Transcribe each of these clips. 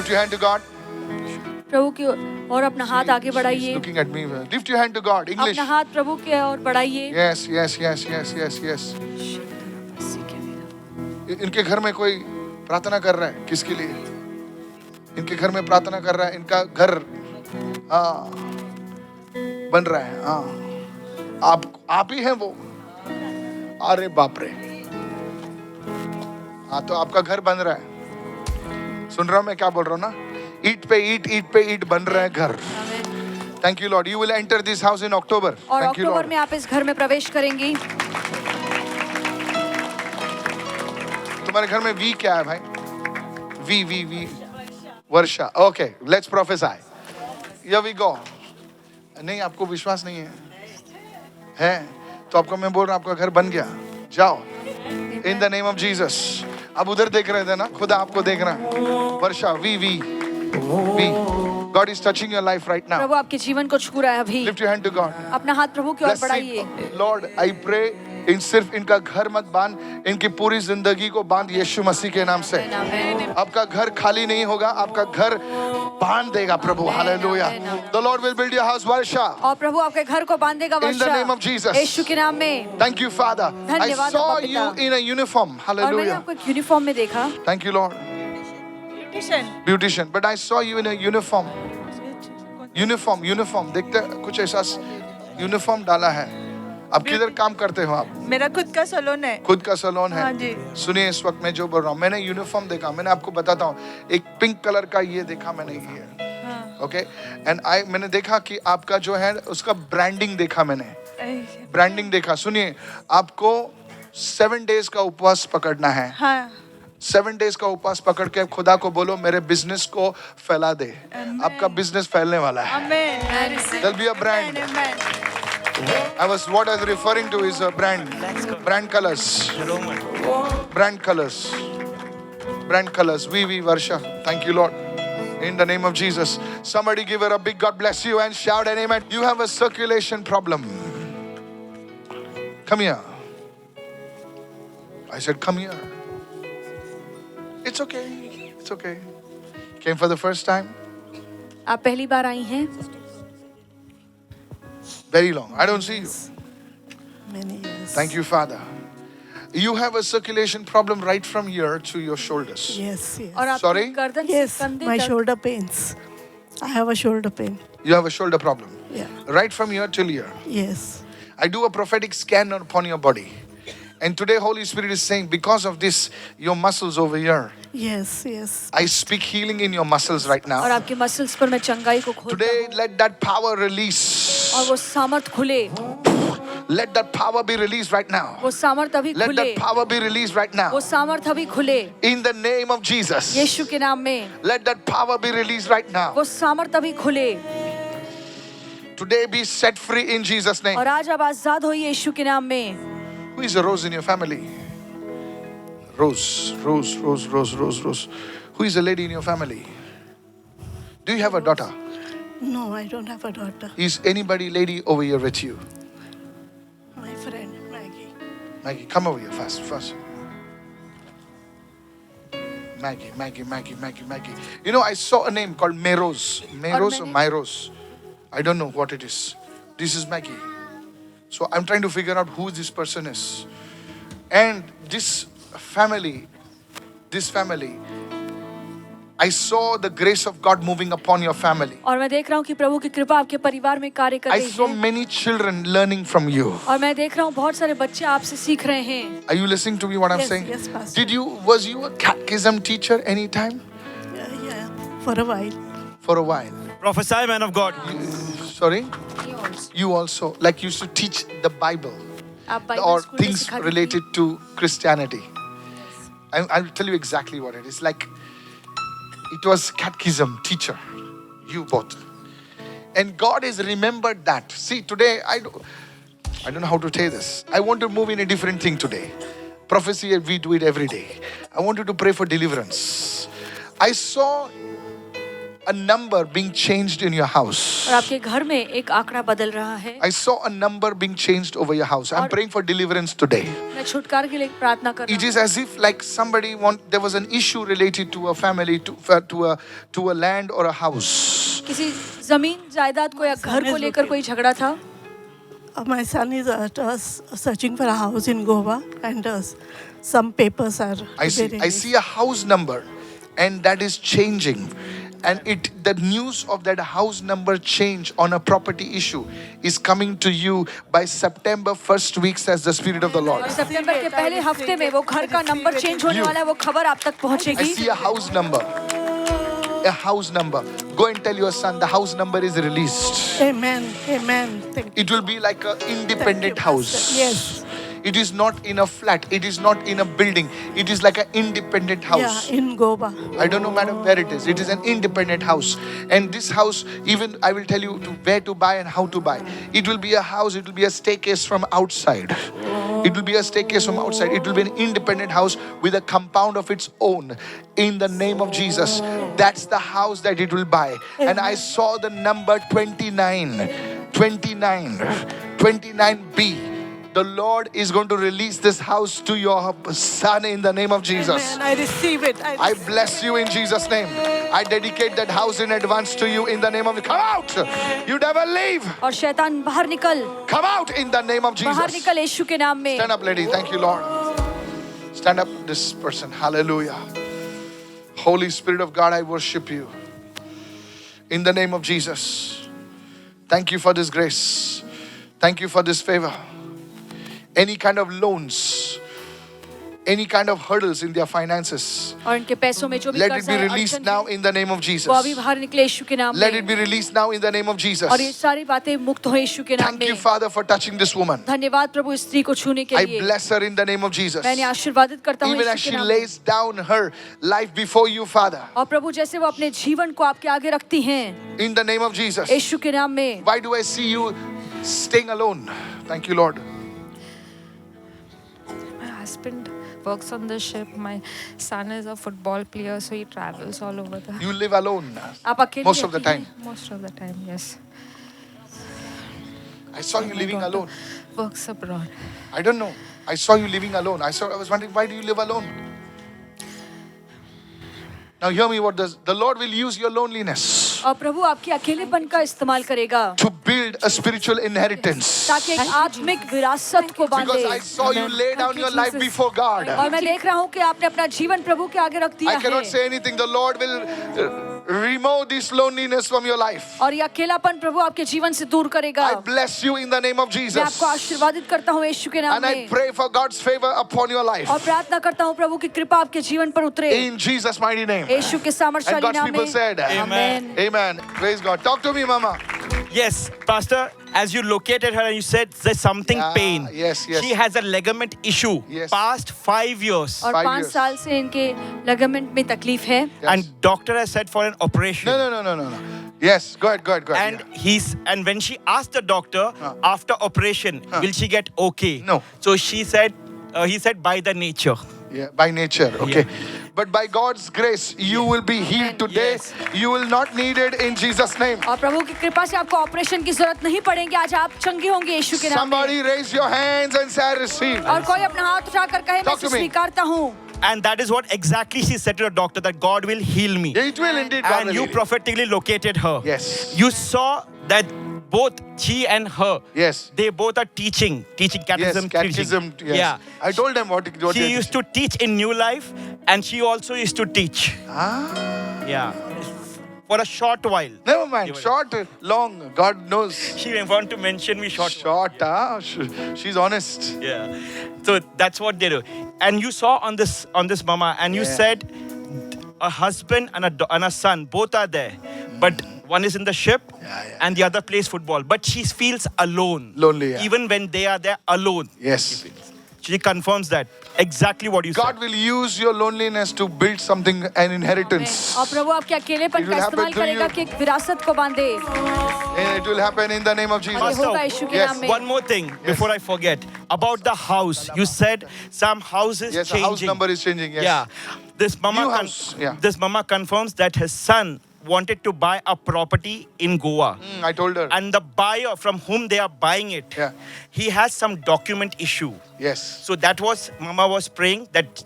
Lift your hand to God. प्रभु की और अपना हाथ आगे She's बढ़ाइए। looking at me. Lift your hand to God. English. अपना हाथ प्रभु की ओर बढ़ाइए। Yes, yes, yes, yes, yes, yes. इनके घर में कोई प्रार्थना कर रहा है, किसके लिए? इनके घर में प्रार्थना कर रहा है, इनका घर बन रहा है। आप ही हैं वो। अरे बाप रे। तो आपका घर बन रहा है। सुन रहा हूं मैं क्या बोल रहा हूं ना? ईट पे ईट बन रहा है घर। Thank you Lord. You will enter this house in October. और Thank you अक्टूबर Lord. में आप इस घर में प्रवेश करेंगी। तुम्हारे घर में वी क्या है भाई? वी Varsha. Okay, let's prophesy. Here we go. नहीं, आपको विश्वास नहीं है तो आपको मैं बोल रहा हूं, आपका घर बन गया। जाओ in the name of Jesus. अब उधर देख रहे थे ना, खुदा आपको देख रहा है। Varsha we God is touching your life right now. प्रभु आपके जीवन को छू रहा है अभी। Lift your hand to God. अपना हाथ प्रभु की ओर Bless बढ़ाइए। it. Lord, I pray सिर्फ इनका घर मत बांध, इनकी पूरी जिंदगी को बांध यीशु मसीह के नाम से। आपका घर खाली नहीं होगा, आपका घर बांध देगा प्रभु। Hallelujah. The Lord will build your house, Varsha. और प्रभु आपके घर को बांध देगा In the Varsha. name of Jesus. यीशु के नाम में। Thank you Father. I धन्यवाद saw अब्बा you पिता। in a uniform. और मैंने Hallelujah. आपको एक यूनिफॉर्म में देखा। Thank you Lord. Beautician. But I saw you in a uniform. Uniform. देखते कुछ ऐसा यूनिफॉर्म डाला है। अब किधर काम करते हो आप? मेरा खुद का सैलून है। खुद का सैलून है। हाँ जी। सुनिए, इस वक्त मैं जो बोल रहा हूँ, मैंने यूनिफॉर्म देखा। मैंने आपको बताता हूँ, एक पिंक कलर का ये देखा मैंने, ये ओके। एंड मैंने देखा कि आपका जो है उसका ब्रांडिंग देखा मैंने, ब्रांडिंग देखा। सुनिए, आपको 7 डेज का उपवास पकड़ना है। हाँ। 7 डेज का उपवास पकड़ के खुदा को बोलो, मेरे बिजनेस को फैला दे। आपका बिजनेस फैलने वाला है। आमीन। There'll be a brand. What I was referring to is a brand colors. Brand colors. We Varsha. Thank you Lord. In the name of Jesus. Somebody give her a big God bless you and shout an amen. You have a circulation problem. Come here. I said, come here. It's okay. It's okay. Came for the first time? आप पहली बार आई हैं? Very long. I don't see you. Many years. Thank you, Father. You have a circulation problem right from here to your shoulders. Yes. और आपकी Sorry? गर्दन से Yes, कंधे my तक। shoulder pains. I have a shoulder pain. You have a shoulder problem. Yeah. Right from here till here. Yes. I do a prophetic scan upon your body. And today Holy Spirit is saying, because of this, your muscles over here, Yes. I speak healing in your muscles right और now. आपके muscles पर मैं चंगाई को खोलता Today, हूँ let that power release. और वो सामर्थ खुले। Let that power be released right now. वो सामर्थ अभी Let खुले। that power be released right now. वो सामर्थ अभी खुले। In the name of Jesus. यीशु के नाम में। Let that power be released right now. वो सामर्थ अभी खुले। Today be set free in Jesus' name. और आज आप आजाद होइए यीशु के नाम में। Who is a Rose in your family? Rose. Who is a lady in your family? Do you have a daughter? No, I don't have a daughter. Is anybody lady over here with you? My friend Maggie. Maggie, come over here fast. Maggie. You know, I saw a name called Meros. Meros or Myros? I don't know what it is. This is Maggie. So I'm trying to figure out who this person is. And this family, I saw the grace of God moving upon your family. और मैं देख रहा हूँ कि प्रभु की कृपा आपके परिवार में कार्य कर I रही saw है। many children learning from you. और मैं देख रहा हूँ बहुत सारे बच्चे आपसे सीख रहे हैं। Are you listening to me what I'm Yes, saying? yes, Pastor. Was you a catechism teacher anytime? Yeah, for a while. For a while. Prophesy, man of God. Sorry? You also, like you used to teach the Bible आप Bible or school में things सिखाती थी। related to Christianity. I'll tell you exactly what it is. Like, it was catechism teacher, you both. And God has remembered that. See, today, I don't know how to say this. I want to move in a different thing today. Prophecy, we do it every day. I want you to pray for deliverance. I saw a number being changed in your house. और आपके घर में एक आंकड़ा बदल रहा है. I saw a number being changed over your house. I'm praying for deliverance today. मैं छुटकारे के लिए प्रार्थना कर रहा It is as if like there was an issue related to a family, to a land or a house. हूँ. किसी जमीन जायदाद को या घर को लेकर कोई झगड़ा था. My son is searching for a house in Goa, and some papers are. I see a house number, and that is changing. And the news of that house number change on a property issue is coming to you by September 1st week, says the Spirit of the Lord. और सितंबर के पहले हफ्ते में वो घर का number change होने वाला है. वो खबर आप तक I पहुंचेगी. see a house number. A house number. Go and tell your son the house number is released. Amen. Amen. Thank you. It will be like an Thank you, independent house. Pastor. Yes. It is not in a flat. It is not in a building. It is like an independent house. Yeah, in Goa. I don't know, madam, where it is. It is an independent house. And this house, even I will tell you where to buy and how to buy. It will be a house. It will be a staircase from outside. It will be a staircase from outside. It will be an independent house with a compound of its own. In the name of Jesus. That's the house that it will buy. And I saw the number 29. 29B. The Lord is going to release this house to your son in the name of Jesus. Amen. I receive it. I bless you in Jesus' name. I dedicate that house in advance to you in the name of. Come out! You devil, leave! और शैतान बाहर निकल. Come out in the name of बाहर Jesus. निकल यीशु के नाम में. Stand up, lady. Thank you, Lord. Stand up, this person. Hallelujah. Holy Spirit of God, I worship you. In the name of Jesus. Thank you for this grace. Thank you for this favor. Any kind of loans, any kind of hurdles in their finances, और इनके पैसों में जो भी let it कर्जा be है, released अड़चन now है, in the name of Jesus. वो अभी बाहर निकले यीशु के नाम Let में. it be released now in the name of Jesus. और ये सारी बातें मुक्त हो यीशु के नाम Thank you, में. Father, for touching this woman. धन्यवाद प्रभु इस स्त्री को छूने के I लिए. bless her in the name of Jesus. मैंने आशीर्वादित करता हूँ Even as यीशु she के नाम में. lays down her life before you, Father, और प्रभु जैसे वो अपने जीवन को आपके आगे रखती हैं in the name of Jesus. यीशु के नाम में. Why do I see you staying alone? Thank you, Lord. My husband works on the ship. My son is a football player, so he travels all over the. You live alone आप अकेले most of the रहती time. Most of the time, yes. I saw you My living daughter alone. Works abroad. I don't know. I saw you living alone. I was wondering, why do you live alone? Now hear me what the Lord will use your loneliness और प्रभु आपके अकेलेपन का इस्तेमाल करेगा to build a spiritual inheritance. ताकि एक आत्मिक विरासत को Because बांधे. I saw you lay down your life before God. और मैं देख रहा हूँ कि आपने अपना जीवन प्रभु के आगे रख दिया I cannot है. say anything. The Lord will remove this loneliness from your life. और ये अकेलापन प्रभु आपके जीवन से दूर करेगा. I bless you in the name of मैं Jesus. आपको आशीर्वादित करता हूँ यीशु के नाम And I में. pray for God's favor upon your life. और प्रार्थना करता हूँ प्रभु की कृपा आपके जीवन पर उतरे. In Jesus' mighty name. यीशु के And सामर्थ्यशाली God's नाम people में. said, Amen. Amen. Praise God. Talk to me, Mama. Yes, Pastor, as you located her and you said there's something Yeah, pain. yes. She has a ligament issue Yes. past 5 years. और 5 5 years. साल से इनके ligament में तकलीफ है. Yes. And doctor has said for an operation. No. Yes, go ahead. And and when she asked the doctor after operation, will she get okay? No. So he said by the nature. Yeah, by nature, okay. But by God's grace, you will be healed today. Yes. You will not need it in Jesus' name. और प्रभु की कृपा से आपको operation की जरूरत नहीं पड़ेगी. आज आप चंगे होंगे यीशु के नाम में. Somebody raise your hands and say, I receive. और कोई अपना हाथ उठाकर कहे मैं Talk to इसे me. स्वीकारता हूँ. And that is what exactly she said to the doctor, that God will heal me. It will indeed. God And will you heal you. prophetically located her. Yes. You saw that both she and her, Yes. they both are teaching catechism. Yes, catechism. Yes. Yeah. I told them what She they used to teach in New Life, and she also used to teach. Yeah. For a short while. Never mind. Short, long. God knows. She didn't want to mention me short. Short, she's honest. Yeah. So that's what they do. And you saw on this mama, and you Yeah. said a husband and a son, both are there. But one is in the ship and the other plays football. But she feels alone. Lonely, yeah. Even when they are there alone. Yes. She confirms that. Exactly what you God said. will use your loneliness to build something, an inheritance. और प्रभु आपके अकेलेपन It का will happen इस्तेमाल to करेगा you. कि एक विरासत को बांधे. And it will happen in the name of और ये Jesus. Pastor, होगा यीशु के yes. नाम में. One more thing before I forget. About the house. You said some houses Yes, the changing. house number is changing. Yes. Yeah. This mama, New house, yeah. this mama confirms that his son wanted to buy a property in Goa. I told her. And the buyer from whom they are buying it, Yeah. he has some document issue. Yes. So that was, Mama was praying that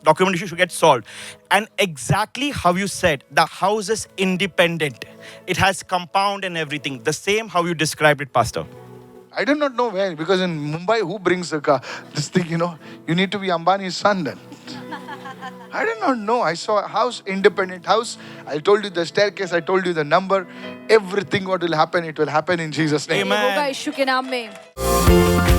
document issue should get solved. And exactly how you said, the house is independent. It has compound and everything. The same how you described it, Pastor. I do not know where, because in Mumbai, who brings a car? This thing, you know, you need to be Ambani's son then. I did not know. I saw a house, independent house. I told you the staircase, I told you the number. Everything what will happen, it will happen in Jesus' name. Amen. होगा यीशु के नाम में